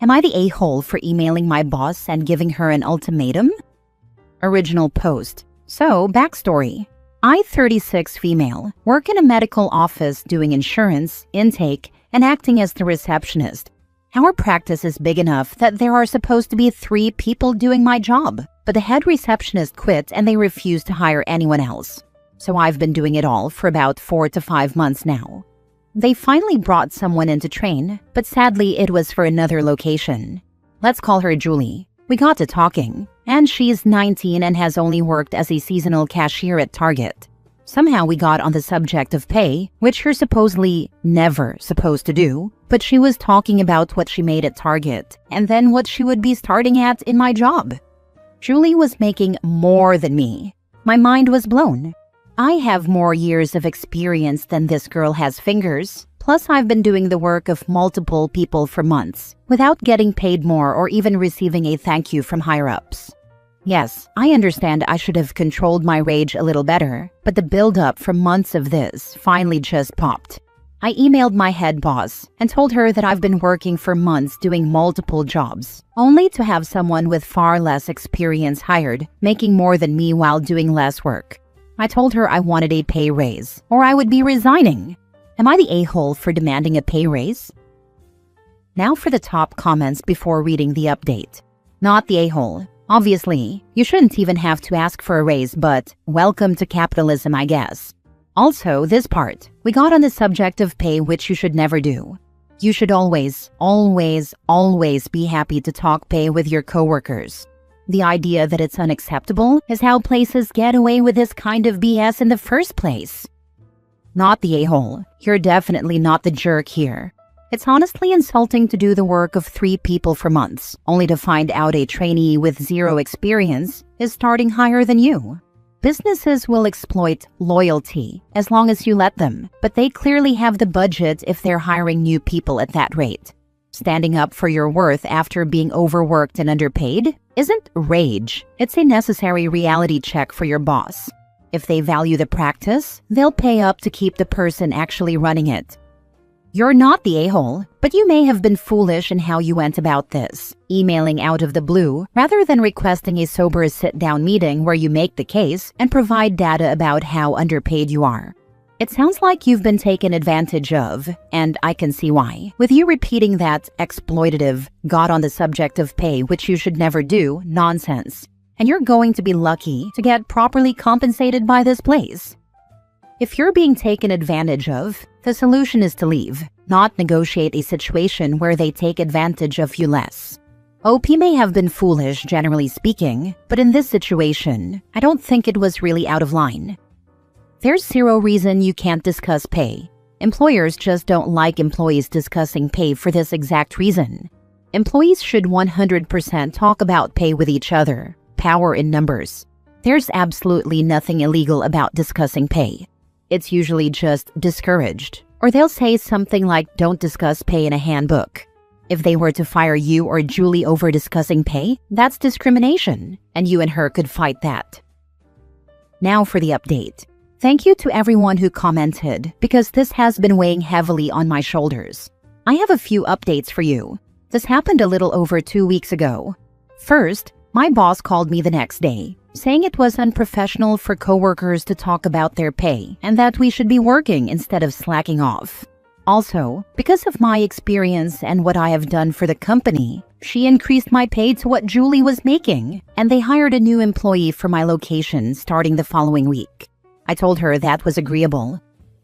Am I the a-hole for emailing my boss and giving her an ultimatum? Original post. So, backstory. I, 36 female, work in a medical office doing insurance, intake, and acting as the receptionist. Our practice is big enough that there are supposed to be 3 people doing my job, but the head receptionist quit and they refused to hire anyone else. So I've been doing it all for about 4 to 5 months now. They finally brought someone in to train, but sadly it was for another location. Let's call her Julie. We got to talking, and she's 19 and has only worked as a seasonal cashier at Target. Somehow we got on the subject of pay, which you're supposedly never supposed to do, but she was talking about what she made at Target, and then what she would be starting at in my job. Julie was making more than me. My mind was blown. I have more years of experience than this girl has fingers, plus I've been doing the work of multiple people for months, without getting paid more or even receiving a thank you from higher-ups. Yes, I understand I should have controlled my rage a little better, but the build-up from months of this finally just popped. I emailed my head boss and told her that I've been working for months doing multiple jobs, only to have someone with far less experience hired, making more than me while doing less work. I told her I wanted a pay raise, or I would be resigning. Am I the a-hole for demanding a pay raise? Now for the top comments before reading the update. Not the a-hole. Obviously, you shouldn't even have to ask for a raise, but welcome to capitalism, I guess. Also, this part, we got on the subject of pay, which you should never do. You should always, always, always be happy to talk pay with your coworkers. The idea that it's unacceptable is how places get away with this kind of BS in the first place. Not the a-hole. You're definitely not the jerk here. It's honestly insulting to do the work of 3 people for months, only to find out a trainee with 0 experience is starting higher than you. Businesses will exploit loyalty as long as you let them, but they clearly have the budget if they're hiring new people at that rate. Standing up for your worth after being overworked and underpaid isn't rage. It's a necessary reality check for your boss. If they value the practice, they'll pay up to keep the person actually running it. You're not the a-hole, but you may have been foolish in how you went about this, emailing out of the blue rather than requesting a sober sit-down meeting where you make the case and provide data about how underpaid you are. It sounds like you've been taken advantage of, and I can see why, with you repeating that exploitative, got on the subject of pay which you should never do nonsense, and you're going to be lucky to get properly compensated by this place. If you're being taken advantage of, the solution is to leave, not negotiate a situation where they take advantage of you less. OP may have been foolish, generally speaking, but in this situation, I don't think it was really out of line. There's 0 reason you can't discuss pay. Employers just don't like employees discussing pay for this exact reason. Employees should 100% talk about pay with each other, power in numbers. There's absolutely nothing illegal about discussing pay. It's usually just discouraged, or they'll say something like don't discuss pay in a handbook. If they were to fire you or Julie over discussing pay, that's discrimination, and you and her could fight that. Now for the update. Thank you to everyone who commented, because this has been weighing heavily on my shoulders. I have a few updates for you. This happened a little over 2 weeks ago. First, my boss called me the next day, saying it was unprofessional for coworkers to talk about their pay and that we should be working instead of slacking off. Also, because of my experience and what I have done for the company, she increased my pay to what Julie was making, and they hired a new employee for my location starting the following week. I told her that was agreeable.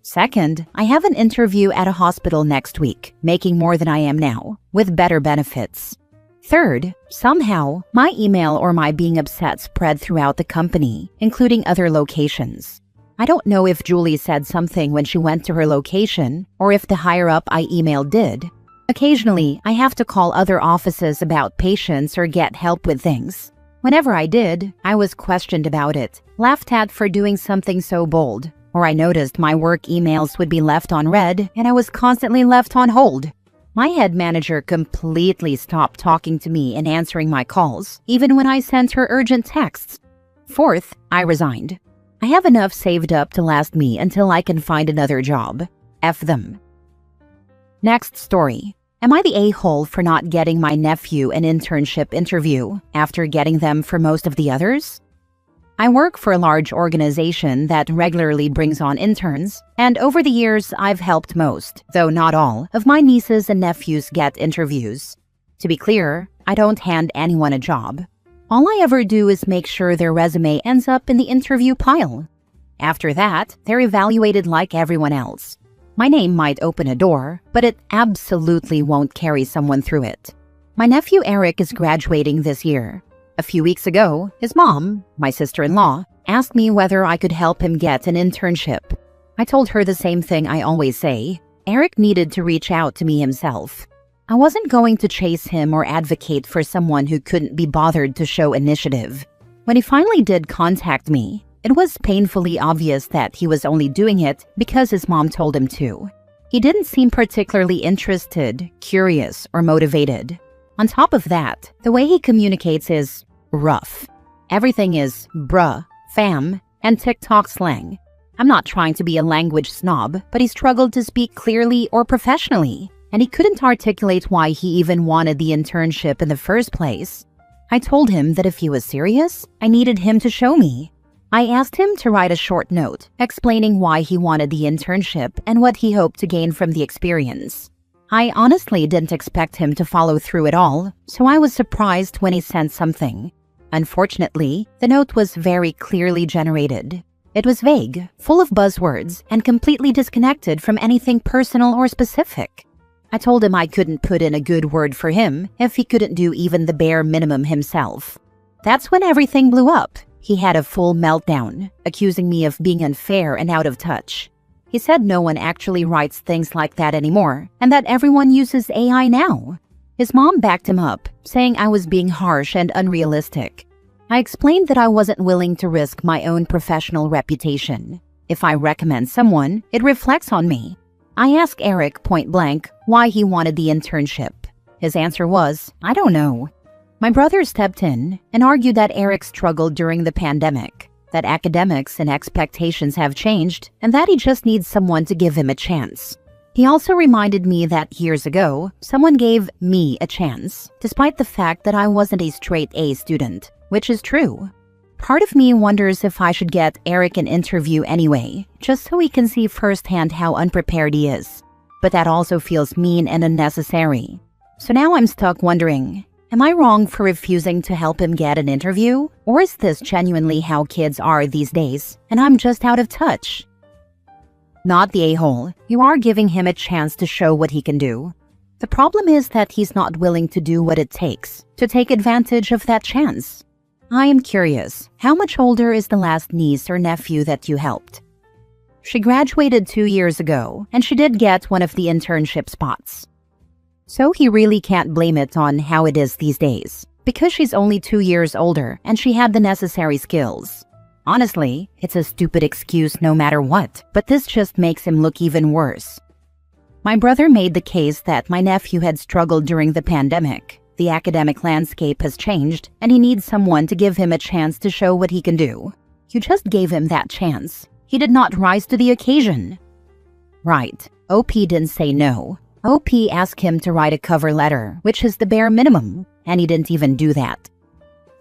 Second, I have an interview at a hospital next week, making more than I am now, with better benefits. Third, somehow, my email or my being upset spread throughout the company, including other locations. I don't know if Julie said something when she went to her location, or if the higher-up I emailed did. Occasionally, I have to call other offices about patients or get help with things. Whenever I did, I was questioned about it, laughed at for doing something so bold, or I noticed my work emails would be left on read and I was constantly left on hold. My head manager completely stopped talking to me and answering my calls, even when I sent her urgent texts. Fourth, I resigned. I have enough saved up to last me until I can find another job. F them. Next story. Am I the a-hole for not getting my nephew an internship interview after getting them for most of the others? I work for a large organization that regularly brings on interns, and over the years I've helped most, though not all, of my nieces and nephews get interviews. To be clear, I don't hand anyone a job. All I ever do is make sure their resume ends up in the interview pile. After that, they're evaluated like everyone else. My name might open a door, but it absolutely won't carry someone through it. My nephew Eric is graduating this year. A few weeks ago, his mom, my sister-in-law, asked me whether I could help him get an internship. I told her the same thing I always say. Eric needed to reach out to me himself. I wasn't going to chase him or advocate for someone who couldn't be bothered to show initiative. When he finally did contact me, it was painfully obvious that he was only doing it because his mom told him to. He didn't seem particularly interested, curious, or motivated. On top of that, the way he communicates is rough. Everything is bruh, fam, and TikTok slang. I'm not trying to be a language snob, but he struggled to speak clearly or professionally, and he couldn't articulate why he even wanted the internship in the first place. I told him that if he was serious, I needed him to show me. I asked him to write a short note explaining why he wanted the internship and what he hoped to gain from the experience. I honestly didn't expect him to follow through at all, so I was surprised when he sent something. Unfortunately, the note was very clearly generated. It was vague, full of buzzwords, and completely disconnected from anything personal or specific. I told him I couldn't put in a good word for him if he couldn't do even the bare minimum himself. That's when everything blew up. He had a full meltdown, accusing me of being unfair and out of touch. He said no one actually writes things like that anymore, and that everyone uses AI now. His mom backed him up, saying I was being harsh and unrealistic. I explained that I wasn't willing to risk my own professional reputation. If I recommend someone, it reflects on me. I asked Eric point blank why he wanted the internship. His answer was, I don't know. My brother stepped in and argued that Eric struggled during the pandemic, that academics and expectations have changed, and that he just needs someone to give him a chance. He also reminded me that years ago, someone gave me a chance, despite the fact that I wasn't a straight A student, which is true. Part of me wonders if I should get Eric an interview anyway, just so he can see firsthand how unprepared he is. But that also feels mean and unnecessary. So now I'm stuck wondering, am I wrong for refusing to help him get an interview? Or is this genuinely how kids are these days, and I'm just out of touch? Not the a-hole. You are giving him a chance to show what he can do. The problem is that he's not willing to do what it takes to take advantage of that chance. I am curious, how much older is the last niece or nephew that you helped? She graduated 2 years ago, and she did get one of the internship spots. So he really can't blame it on how it is these days, because she's only 2 years older and she had the necessary skills. Honestly, it's a stupid excuse no matter what, but this just makes him look even worse. My brother made the case that my nephew had struggled during the pandemic. The academic landscape has changed, and he needs someone to give him a chance to show what he can do. You just gave him that chance. He did not rise to the occasion. Right, OP didn't say no. OP asked him to write a cover letter, which is the bare minimum, and he didn't even do that.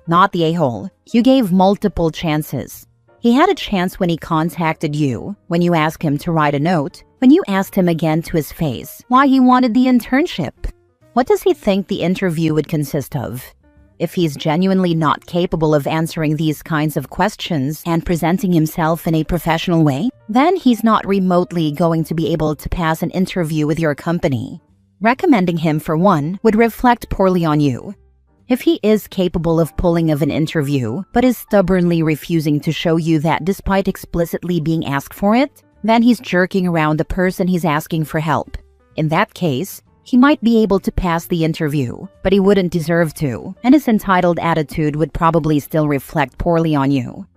Not the a-hole. You gave multiple chances. He had a chance when he contacted you, when you asked him to write a note, when you asked him again to his face why he wanted the internship. What does he think the interview would consist of? If he's genuinely not capable of answering these kinds of questions and presenting himself in a professional way, then he's not remotely going to be able to pass an interview with your company. Recommending him for one would reflect poorly on you. If he is capable of pulling off an interview, but is stubbornly refusing to show you that despite explicitly being asked for it, then he's jerking around the person he's asking for help. In that case, he might be able to pass the interview, but he wouldn't deserve to, and his entitled attitude would probably still reflect poorly on you.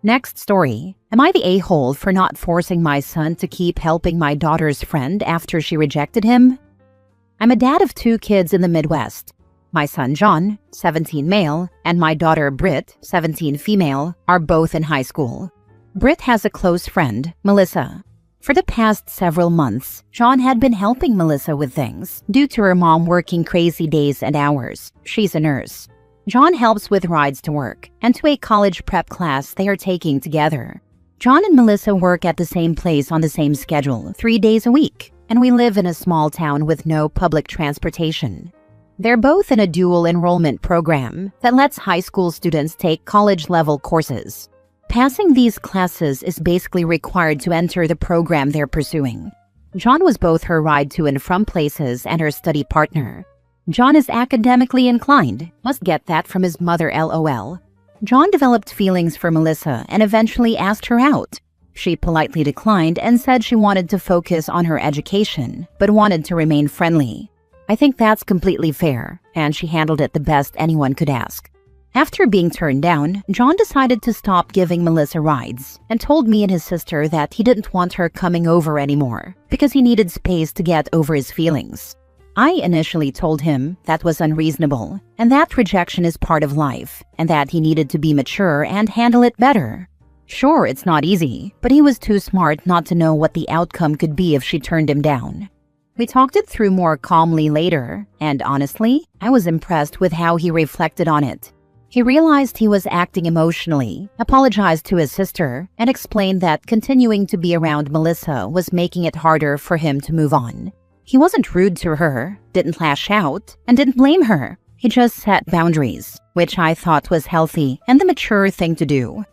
Next story. Am I the a-hole for not forcing my son to keep helping my daughter's friend after she rejected him? I'm a dad of 2 kids in the Midwest. My son John, 17 male, and my daughter Britt, 17 female, are both in high school. Britt has a close friend, Melissa. For the past several months, John had been helping Melissa with things due to her mom working crazy days and hours. She's a nurse. John helps with rides to work and to a college prep class they are taking together. John and Melissa work at the same place on the same schedule 3 days a week, and we live in a small town with no public transportation. They're both in a dual enrollment program that lets high school students take college-level courses. Passing these classes is basically required to enter the program they're pursuing. John was both her ride to and from places and her study partner. John is academically inclined, must get that from his mother LOL. John developed feelings for Melissa and eventually asked her out. She politely declined and said she wanted to focus on her education, but wanted to remain friendly. I think that's completely fair, and she handled it the best anyone could ask. After being turned down, John decided to stop giving Melissa rides and told me and his sister that he didn't want her coming over anymore because he needed space to get over his feelings. I initially told him that was unreasonable and that rejection is part of life and that he needed to be mature and handle it better. Sure, it's not easy, but he was too smart not to know what the outcome could be if she turned him down. We talked it through more calmly later, and honestly, I was impressed with how he reflected on it. He realized he was acting emotionally, apologized to his sister, and explained that continuing to be around Melissa was making it harder for him to move on. He wasn't rude to her, didn't lash out, and didn't blame her. He just set boundaries, which I thought was healthy and the mature thing to do.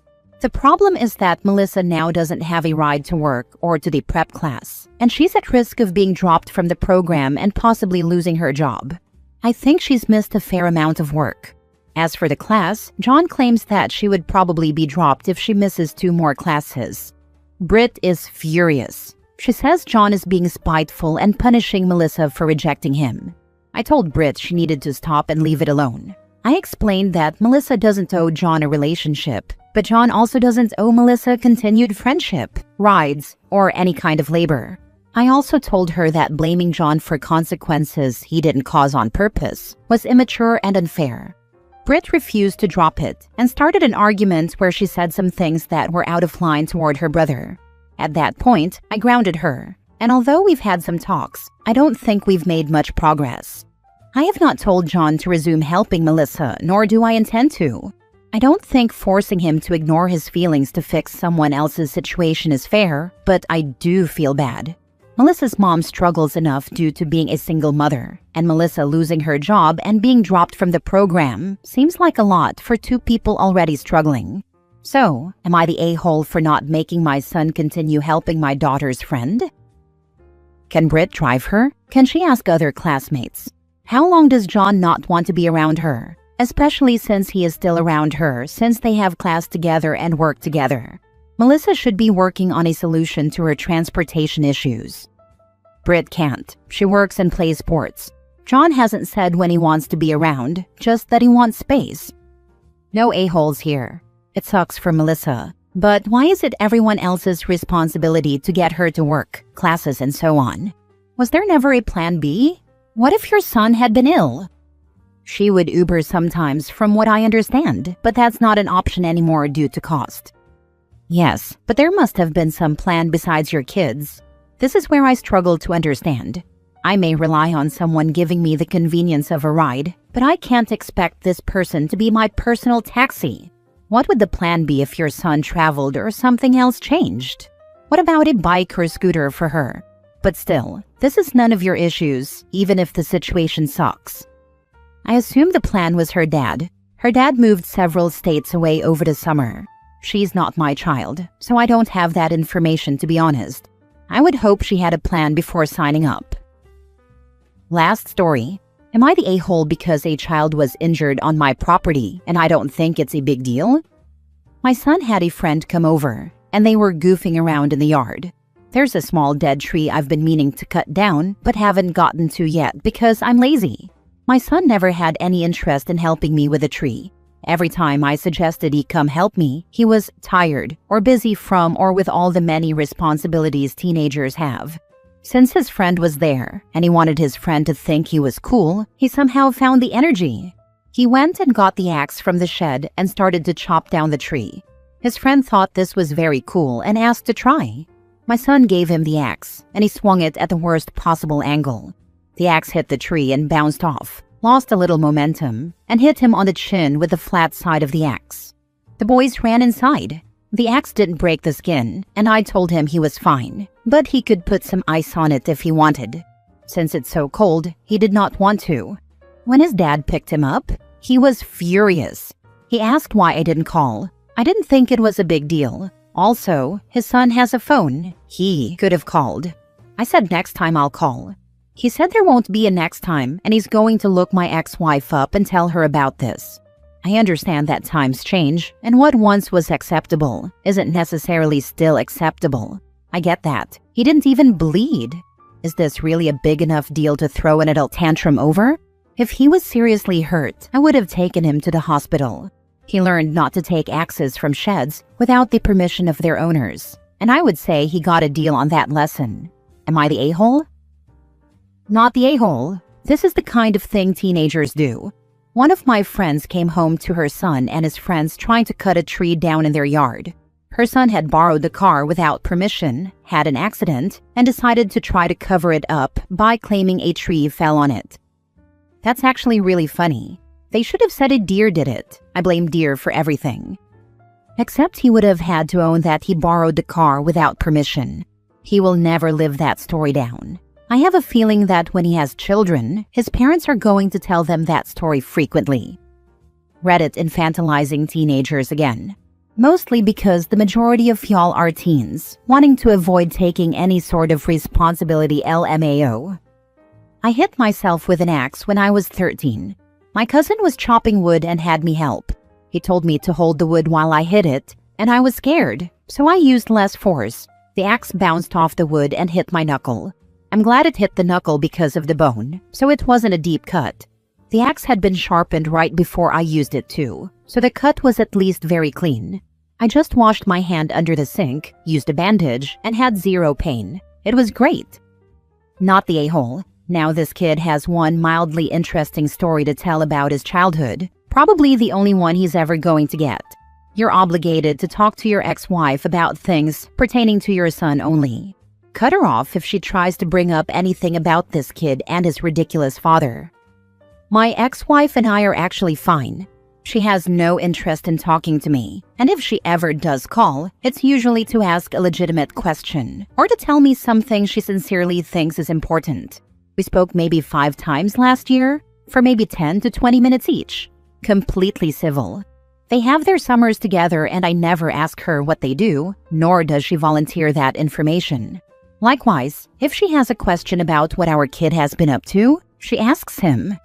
The problem is that Melissa now doesn't have a ride to work or to the prep class, and she's at risk of being dropped from the program and possibly losing her job. I think she's missed a fair amount of work. As for the class, John claims that she would probably be dropped if she misses 2 more classes. Britt is furious. She says John is being spiteful and punishing Melissa for rejecting him. I told Britt she needed to stop and leave it alone. I explained that Melissa doesn't owe John a relationship, but John also doesn't owe Melissa continued friendship, rides, or any kind of labor. I also told her that blaming John for consequences he didn't cause on purpose was immature and unfair. Britt refused to drop it and started an argument where she said some things that were out of line toward her brother. At that point, I grounded her, and although we've had some talks, I don't think we've made much progress. I have not told John to resume helping Melissa, nor do I intend to. I don't think forcing him to ignore his feelings to fix someone else's situation is fair, but I do feel bad. Melissa's mom struggles enough due to being a single mother, and Melissa losing her job and being dropped from the program seems like a lot for 2 people already struggling. So, am I the a-hole for not making my son continue helping my daughter's friend? Can Britt drive her? Can she ask other classmates? How long does John not want to be around her? Especially since he is still around her since they have class together and work together. Melissa should be working on a solution to her transportation issues. Britt can't. She works and plays sports. John hasn't said when he wants to be around, just that he wants space. No a-holes here. It sucks for Melissa. But why is it everyone else's responsibility to get her to work, classes, and so on? Was there never a plan B? What if your son had been ill? She would Uber sometimes from what I understand, but that's not an option anymore due to cost. Yes, but there must have been some plan besides your kids. This is where I struggle to understand. I may rely on someone giving me the convenience of a ride, but I can't expect this person to be my personal taxi. What would the plan be if your son traveled or something else changed? What about a bike or scooter for her? But still, this is none of your issues, even if the situation sucks. I assume the plan was her dad. Her dad moved several states away over the summer. She's not my child, so I don't have that information to be honest. I would hope she had a plan before signing up. Last story. Am I the a-hole because a child was injured on my property and I don't think it's a big deal? My son had a friend come over, and they were goofing around in the yard. There's a small dead tree I've been meaning to cut down but haven't gotten to yet because I'm lazy. My son never had any interest in helping me with the tree. Every time I suggested he come help me, he was tired or busy from or with all the many responsibilities teenagers have. Since his friend was there and he wanted his friend to think he was cool, he somehow found the energy. He went and got the axe from the shed and started to chop down the tree. His friend thought this was very cool and asked to try. My son gave him the axe, and he swung it at the worst possible angle. The axe hit the tree and bounced off, lost a little momentum, and hit him on the chin with the flat side of the axe. The boys ran inside. The axe didn't break the skin, and I told him he was fine, but he could put some ice on it if he wanted. Since it's so cold, he did not want to. When his dad picked him up, he was furious. He asked why I didn't call. I didn't think it was a big deal. Also, his son has a phone. He could have called. I said next time I'll call. He said there won't be a next time, and he's going to look my ex-wife up and tell her about this. I understand that times change, and what once was acceptable isn't necessarily still acceptable. I get that. He didn't even bleed. Is this really a big enough deal to throw an adult tantrum over? If he was seriously hurt, I would have taken him to the hospital. He learned not to take axes from sheds without the permission of their owners, and I would say he got a deal on that lesson. Am I the a-hole? Not the a-hole. This is the kind of thing teenagers do. One of my friends came home to her son and his friends trying to cut a tree down in their yard. Her son had borrowed the car without permission, had an accident, and decided to try to cover it up by claiming a tree fell on it. That's actually really funny. They should have said a deer did it. I blame deer for everything. Except he would have had to own that he borrowed the car without permission. He will never live that story down. I have a feeling that when he has children, his parents are going to tell them that story frequently. Reddit infantilizing teenagers again. Mostly because the majority of y'all are teens, wanting to avoid taking any sort of responsibility LMAO. I hit myself with an axe when I was 13. My cousin was chopping wood and had me help. He told me to hold the wood while I hit it, and I was scared, so I used less force. The axe bounced off the wood and hit my knuckle. I'm glad it hit the knuckle because of the bone, so it wasn't a deep cut. The axe had been sharpened right before I used it too, so the cut was at least very clean. I just washed my hand under the sink, used a bandage, and had zero pain. It was great. Not the a-hole. Now this kid has one mildly interesting story to tell about his childhood, probably the only one he's ever going to get. You're obligated to talk to your ex-wife about things pertaining to your son only. Cut her off if she tries to bring up anything about this kid and his ridiculous father. My ex-wife and I are actually fine. She has no interest in talking to me, and if she ever does call, it's usually to ask a legitimate question or to tell me something she sincerely thinks is important. We spoke maybe 5 times last year, for maybe 10 to 20 minutes each. Completely civil. They have their summers together and I never ask her what they do, nor does she volunteer that information. Likewise, if she has a question about what our kid has been up to, she asks him.